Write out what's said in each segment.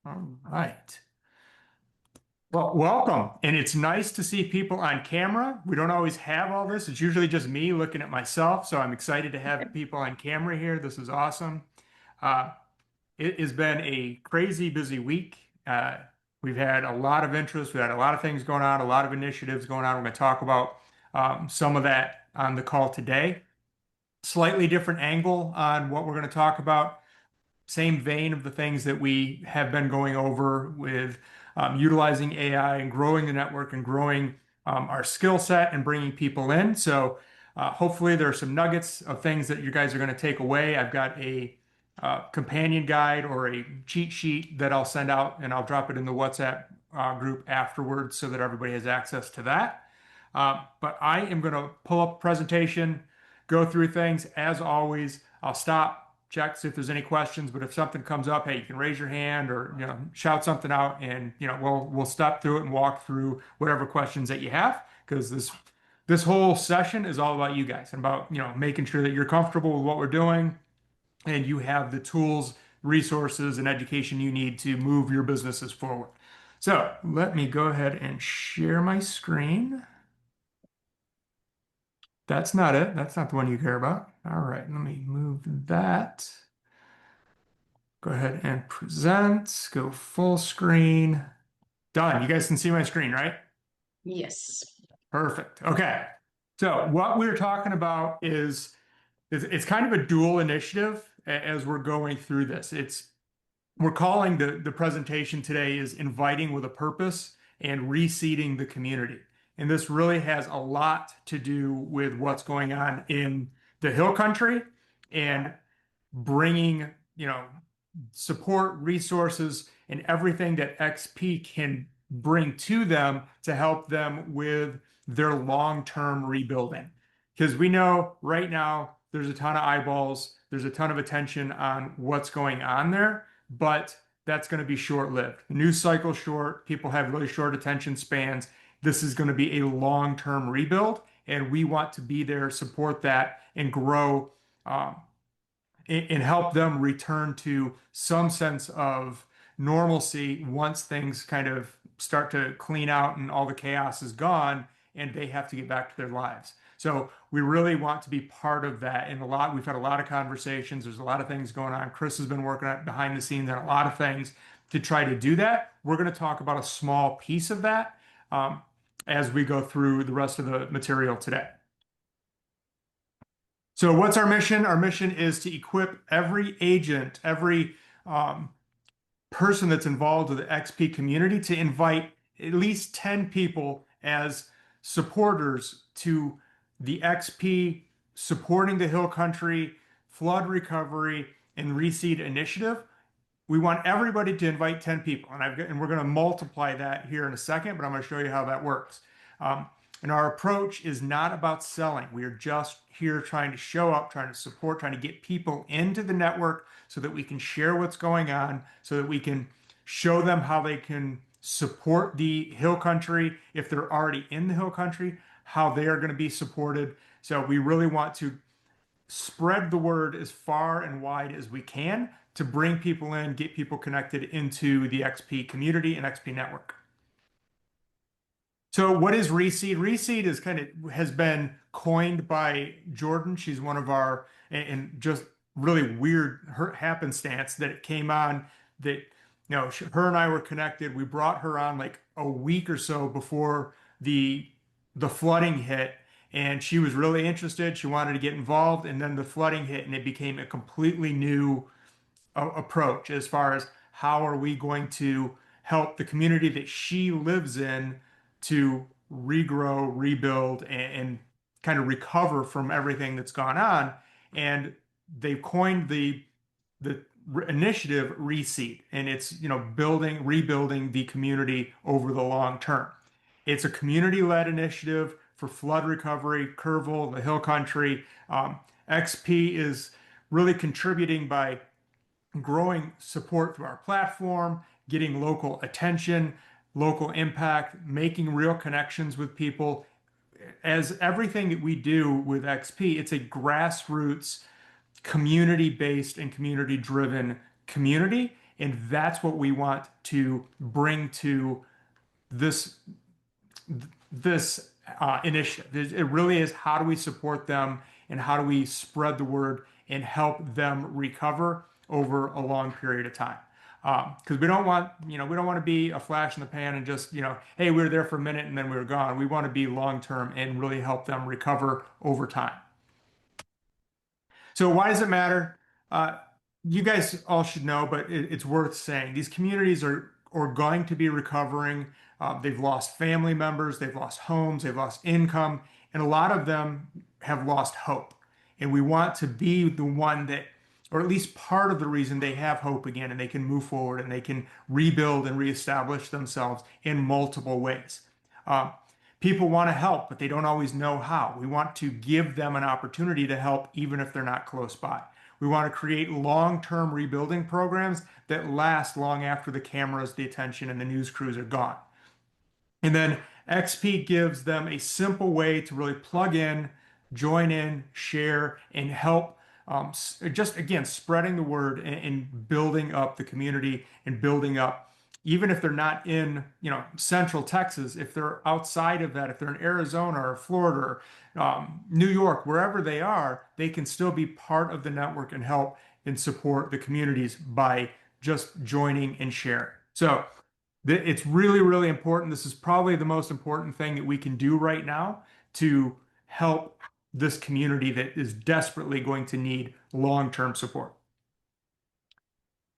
All right. Well, welcome. And it's nice to see people on camera. We don't always have all this. It's usually just me looking at myself. So I'm excited to have people on camera here. This is awesome. Uh, it has been a crazy busy week. We've had a lot of interest. We've had a lot of things going on, a lot of initiatives going on. We're going to talk about some of that on the call today. Slightly different angle on what we're going to talk about. Same vein of the things that we have been going over with utilizing AI and growing the network and growing our skill set and bringing people in. So hopefully there are some nuggets of things that you guys are going to take away. I've got a companion guide or a cheat sheet that I'll send out and I'll drop it in the WhatsApp group afterwards so that everybody has access to that. But I am going to pull up a presentation, go through things. As always, I'll stop, check, see if there's any questions. But if something comes up, hey, you can raise your hand or shout something out, and we'll step through it and walk through whatever questions that you have, because this whole session is all about you guys and about making sure that you're comfortable with what we're doing and you have the tools, resources, and education you need to move your businesses forward. So let me go ahead and share my screen. That's not it. That's not the one you care about. All right, let me move that. Go ahead and present, go full screen. Done. You guys can see my screen, right? Yes. Perfect. Okay. So what we're talking about is it's kind of a dual initiative as we're going through this. We're calling the presentation today is inviting with a purpose and reseeding the community. And this really has a lot to do with what's going on in the Hill Country and bringing, support, resources, and everything that XP can bring to them to help them with their long-term rebuilding. Because we know right now there's a ton of eyeballs, there's a ton of attention on what's going on there, but that's going to be short-lived. News cycle short, people have really short attention spans. This is going to be a long-term rebuild, and we want to be there, support that, and grow and help them return to some sense of normalcy once things kind of start to clean out and all the chaos is gone and they have to get back to their lives. So we really want to be part of that. And we've had a lot of conversations. There's a lot of things going on. Chris has been working on behind the scenes on a lot of things to try to do that. We're going to talk about a small piece of that as we go through the rest of the material today. So what's our mission? Our mission is to equip every agent, every person that's involved with the XP community to invite at least 10 people as supporters to the XP supporting the Hill Country flood recovery and reseed initiative. We want everybody to invite 10 people, and we're going to multiply that here in a second, but I'm going to show you how that works. And our approach is not about selling. We are just here trying to show up, trying to support, trying to get people into the network so that we can share what's going on, so that we can show them how they can support the Hill Country if they're already in the Hill Country, how they are going to be supported. So we really want to spread the word as far and wide as we can to bring people in, get people connected into the XP community and XP network. So what is Reseed? Reseed has been coined by Jordan. She's one of our, and just really weird happenstance that it came on that, her and I were connected. We brought her on like a week or so before the flooding hit, and she was really interested. She wanted to get involved, and then the flooding hit, and it became a completely new approach as far as how are we going to help the community that she lives in to regrow, rebuild, and kind of recover from everything that's gone on. And they've coined the initiative Reseed, and it's rebuilding the community over the long term. It's a community-led initiative for flood recovery, Kerrville, the Hill Country. XP is really contributing by growing support through our platform, getting local attention, local impact, making real connections with people. As everything that we do with XP, it's a grassroots, community-based and community-driven community. And that's what we want to bring to this initiative. It really is, how do we support them and how do we spread the word and help them recover over a long period of time? Because we don't want, we don't want to be a flash in the pan and just, hey, we were there for a minute and then we were gone. We want to be long term and really help them recover over time. So why does it matter? Uh, you guys all should know, but it's worth saying. These communities are going to be recovering. They've lost family members, they've lost homes, they've lost income, and a lot of them have lost hope. And we want to be the one that, or at least part of the reason they have hope again, and they can move forward and they can rebuild and reestablish themselves in multiple ways. Uh, People want to help, but they don't always know how. We want to give them an opportunity to help, even if they're not close by. We want to create long-term rebuilding programs that last long after the cameras, the attention, and the news crews are gone. And then XP gives them a simple way to really plug in, join in, share, and help just again spreading the word and building up the community and building up, even if they're not in Central Texas, if they're outside of that, if they're in Arizona or Florida or New York, wherever they are, they can still be part of the network and help and support the communities by just joining and sharing. So it's really, really important. This is probably the most important thing that we can do right now to help this community that is desperately going to need long-term support.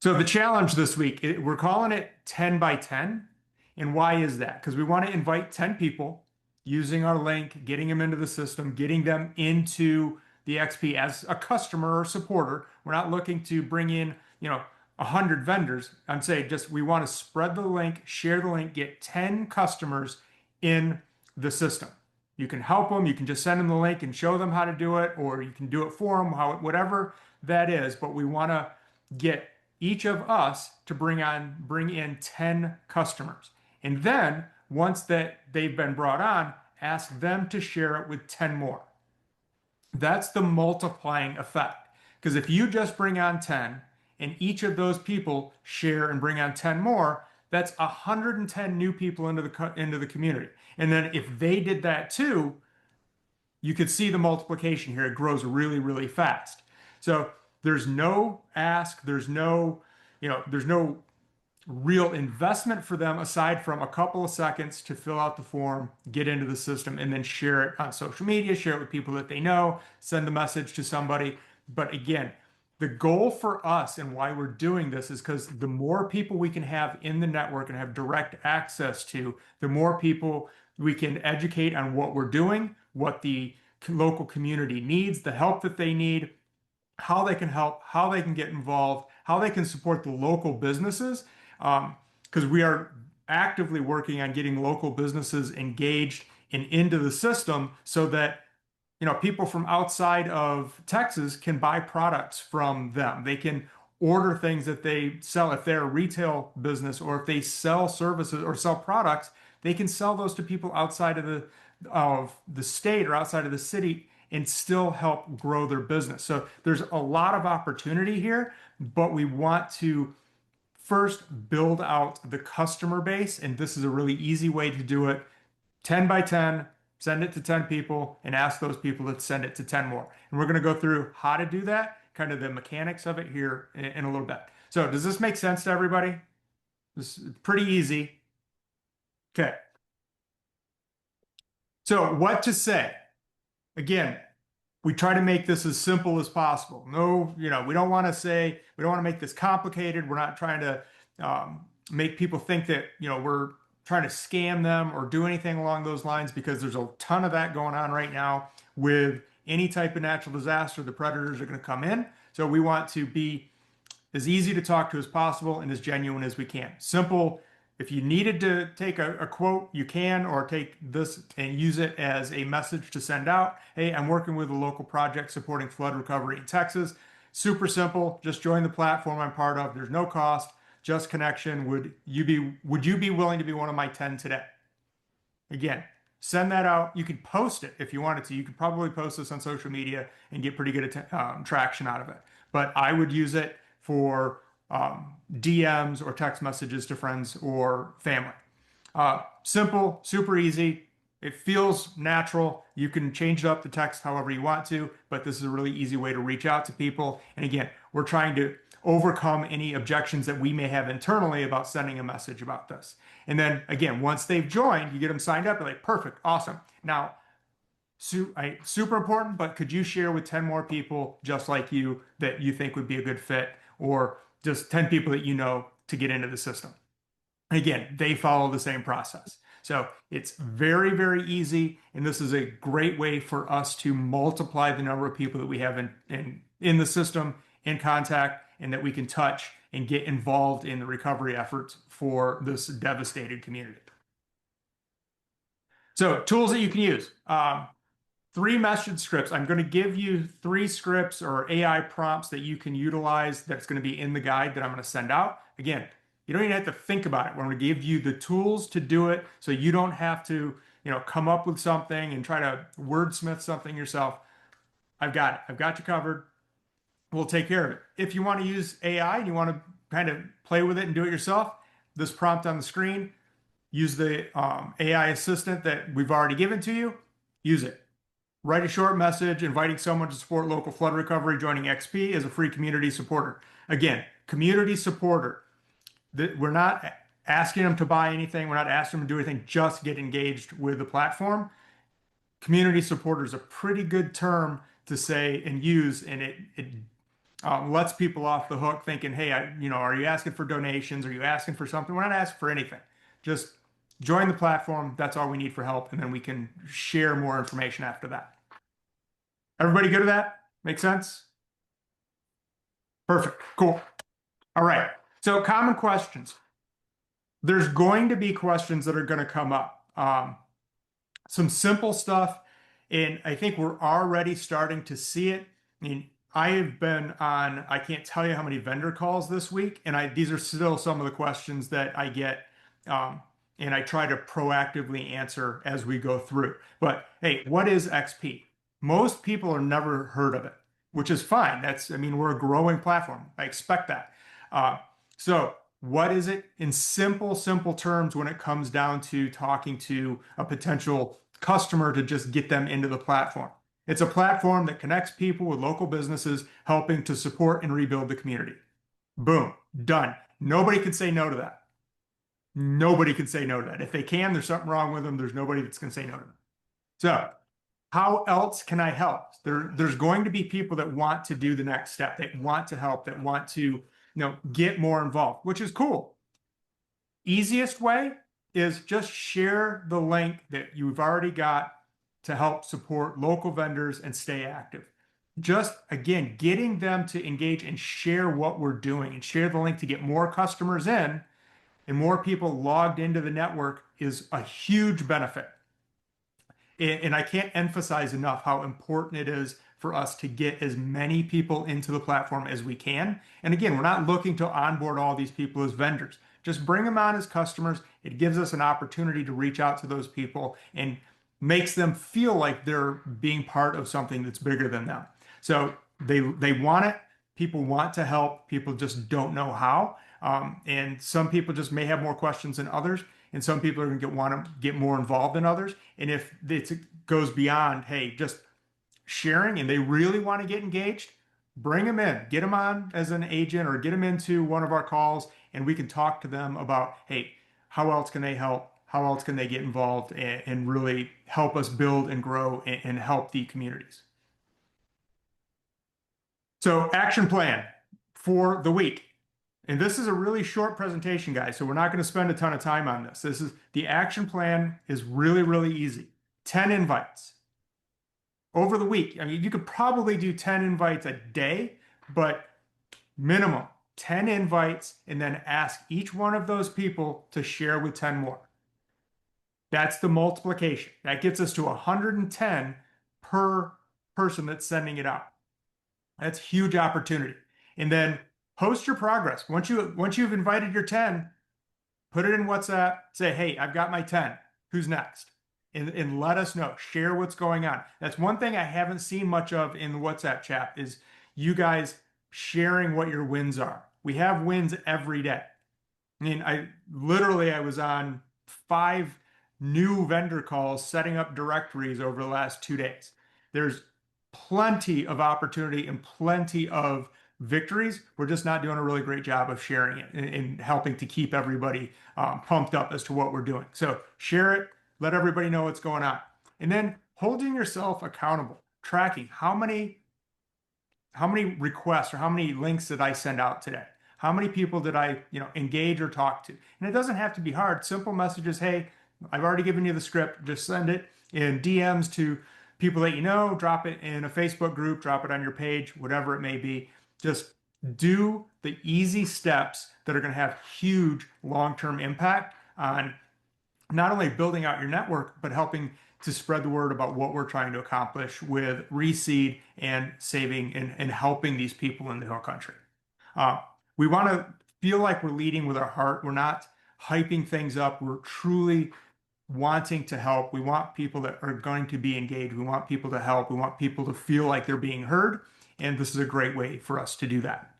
So the challenge this week, we're calling it 10 by 10. And why is that? Because we want to invite 10 people using our link, getting them into the system, getting them into the XP as a customer or supporter. We're not looking to bring in, 100 vendors. I'm saying just we want to spread the link, share the link, get 10 customers in the system. You can help them. You can just send them the link and show them how to do it, or you can do it for them, whatever that is. But we want to get each of us to bring in 10 customers. And then once that they've been brought on, ask them to share it with 10 more. That's the multiplying effect. Because if you just bring on 10 and each of those people share and bring on 10 more, that's 110 new people into the community. And then if they did that too, you could see the multiplication here. It grows really, really fast. So there's no ask, there's no real investment for them aside from a couple of seconds to fill out the form, get into the system, and then share it on social media, share it with people that they know, send the message to somebody. But again, the goal for us and why we're doing this is because the more people we can have in the network and have direct access to, the more people we can educate on what we're doing, what the local community needs, the help that they need, how they can help, how they can get involved, how they can support the local businesses. Because we are actively working on getting local businesses engaged and into the system so that people from outside of Texas can buy products from them. They can order things that they sell. If they're a retail business or if they sell services or sell products, they can sell those to people outside of the state or outside of the city and still help grow their business. So there's a lot of opportunity here, but we want to first build out the customer base, and this is a really easy way to do it. 10 by 10, send it to 10 people and ask those people to send it to 10 more. And we're going to go through how to do that, kind of the mechanics of it here in a little bit. So does this make sense to everybody? This is pretty easy. Okay. So what to say? Again, we try to make this as simple as possible. No, we don't want to make this complicated. We're not trying to make people think that, we're trying to scam them or do anything along those lines, because there's a ton of that going on right now with any type of natural disaster. The predators are going to come in. So we want to be as easy to talk to as possible and as genuine as we can. Simple. If you needed to take a quote, you can, or take this and use it as a message to send out. Hey, I'm working with a local project supporting flood recovery in Texas. Super simple. Just join the platform I'm part of. There's no cost, just connection. Would you be willing to be one of my 10 today? Again, send that out. You could post it if you wanted to. You could probably post this on social media and get pretty good traction out of it. But I would use it for DMs or text messages to friends or family. Simple, super easy. It feels natural. You can change up the text however you want to, but this is a really easy way to reach out to people. And again, we're trying to overcome any objections that we may have internally about sending a message about this. And then again, once they've joined, you get them signed up. You're like, perfect, awesome. Now, super important, but could you share with 10 more people just like you that you think would be a good fit, or just 10 people that you know to get into the system? Again, they follow the same process. So it's very, very easy. And this is a great way for us to multiply the number of people that we have in the system, in contact, and that we can touch and get involved in the recovery efforts for this devastated community. So tools that you can use. 3 message scripts. I'm going to give you 3 scripts or AI prompts that you can utilize that's going to be in the guide that I'm going to send out. Again, you don't even have to think about it. We're going to give you the tools to do it so you don't have to, come up with something and try to wordsmith something yourself. I've got it. I've got you covered. We'll take care of it. If you want to use AI and you want to kind of play with it and do it yourself, this prompt on the screen, use the AI assistant that we've already given to you. Use it. Write a short message inviting someone to support local flood recovery, joining XP as a free community supporter. Again, community supporter. We're not asking them to buy anything. We're not asking them to do anything. Just get engaged with the platform. Community supporter is a pretty good term to say and use, and it lets people off the hook thinking, hey, are you asking for donations? Are you asking for something? We're not asking for anything. Just join the platform. That's all we need for help, and then we can share more information after that. Everybody good at that? Make sense? Perfect. Cool. All right. So common questions. There's going to be questions that are going to come up. Some simple stuff, and I think we're already starting to see it. I mean, I have been on, I can't tell you how many vendor calls this week, and these are still some of the questions that I get, and I try to proactively answer as we go through. But hey, what is XP? Most people have never heard of it, which is fine. We're a growing platform. I expect that. So what is it in simple terms when it comes down to talking to a potential customer to just get them into the platform? It's a platform that connects people with local businesses, helping to support and rebuild the community. Boom, done. Nobody can say no to that. Nobody can say no to that. If they can, there's something wrong with them. There's nobody that's going to say no to them. So how else can I help? There's going to be people that want to do the next step, that want to help, that want to get more involved, which is cool. Easiest way is just share the link that you've already got to help support local vendors and stay active. Just, again, getting them to engage and share what we're doing and share the link to get more customers in and more people logged into the network is a huge benefit. And I can't emphasize enough how important it is for us to get as many people into the platform as we can. And again, we're not looking to onboard all these people as vendors. Just bring them on as customers. It gives us an opportunity to reach out to those people and makes them feel like they're being part of something that's bigger than them. So they want it. People want to help. People just don't know how. And some people just may have more questions than others. And some people are going to want to get more involved than others. And if it goes beyond, hey, just sharing, and they really want to get engaged, bring them in, get them on as an agent or get them into one of our calls, and we can talk to them about, hey, how else can they help? How else can they get involved and really help us build and grow and help the communities? So action plan for the week. And this is a really short presentation, guys, so we're not going to spend a ton of time on this. The action plan is really, really easy. 10 invites. Over the week, you could probably do 10 invites a day, but minimum 10 invites, and then ask each one of those people to share with 10 more. That's the multiplication. That gets us to 110 per person that's sending it out. That's huge opportunity. And then post your progress. Once you've invited your 10, put it in WhatsApp, say, hey, I've got my 10. Who's next? And let us know. Share what's going on. That's one thing I haven't seen much of in the WhatsApp chat is you guys sharing what your wins are. we have wins every day. I mean, I was on 5 new vendor calls setting up directories over the last 2 days. There's plenty of opportunity and plenty of victories. We're just not doing a really great job of sharing it and helping to keep everybody pumped up as to what we're doing. So share it, let everybody know what's going on. And then holding yourself accountable, tracking how many requests or how many links did I send out today? How many people did I, engage or talk to? And it doesn't have to be hard. Simple messages. Hey, I've already given you the script. Just send it in DMs to people that you know, drop it in a Facebook group, drop it on your page, whatever it may be. Just do the easy steps that are going to have huge long-term impact on not only building out your network, but helping to spread the word about what we're trying to accomplish with Reseed and saving and helping these people in the Hill Country. We want to feel like we're leading with our heart. We're not hyping things up. We're truly wanting to help. We want people that are going to be engaged. We want people to help. We want people to feel like they're being heard. And this is a great way for us to do that.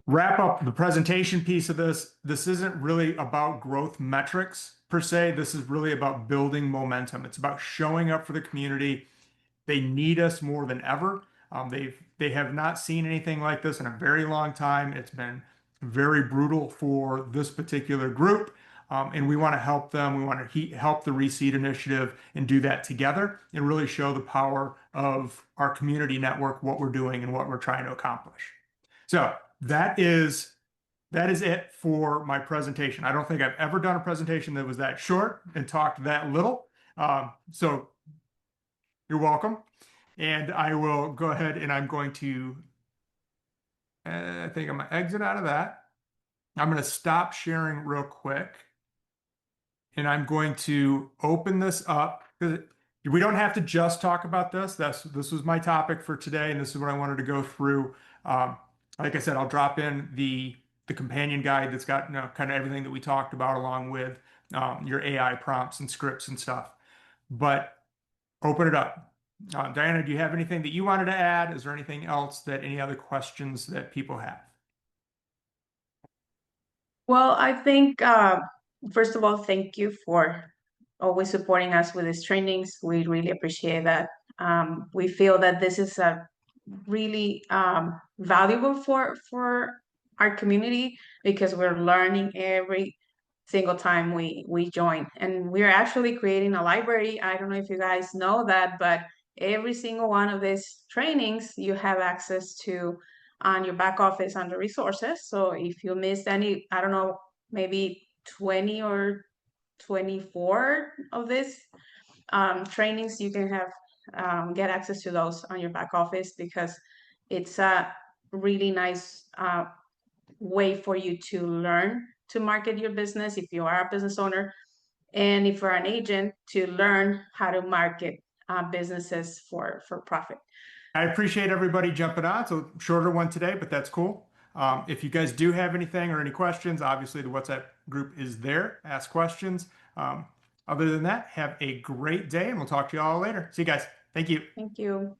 Wrap up the presentation piece of this. This isn't really about growth metrics per se. This is really about building momentum. It's about showing up for the community. They need us more than ever. They have not seen anything like this in a very long time. It's been very brutal for this particular group. And we want to help them. We want to help the Reseed initiative and do that together and really show the power of our community network, what we're doing and what we're trying to accomplish. So that is it for my presentation. I don't think I've ever done a presentation that was that short and talked that little. So you're welcome. And I will go ahead and I'm going to, I think I'm going to exit out of that. I'm going to stop sharing real quick. And I'm going to open this up. We don't have to just talk about this. This was my topic for today, and this is what I wanted to go through. Like I said, I'll drop in the companion guide that's got kind of everything that we talked about, along with your AI prompts and scripts and stuff. But open it up. Diana, do you have anything that you wanted to add? Is there anything else any other questions that people have? Well, I think, first of all, thank you for always supporting us with these trainings. We really appreciate that. We feel that this is a really valuable for our community because we're learning every single time we join. And we're actually creating a library. I don't know if you guys know that, but every single one of these trainings you have access to on your back office under resources. So if you missed any, I don't know, maybe 20 or 24 of these trainings, you can have get access to those on your back office because it's a really nice way for you to learn to market your business if you are a business owner, and if you're an agent, to learn how to market businesses for profit. I appreciate everybody jumping on. It's a shorter one today, but that's cool. If you guys do have anything or any questions, obviously the WhatsApp group is there. Ask questions. Other than that, have a great day, and we'll talk to you all later. See you guys. Thank you. Thank you.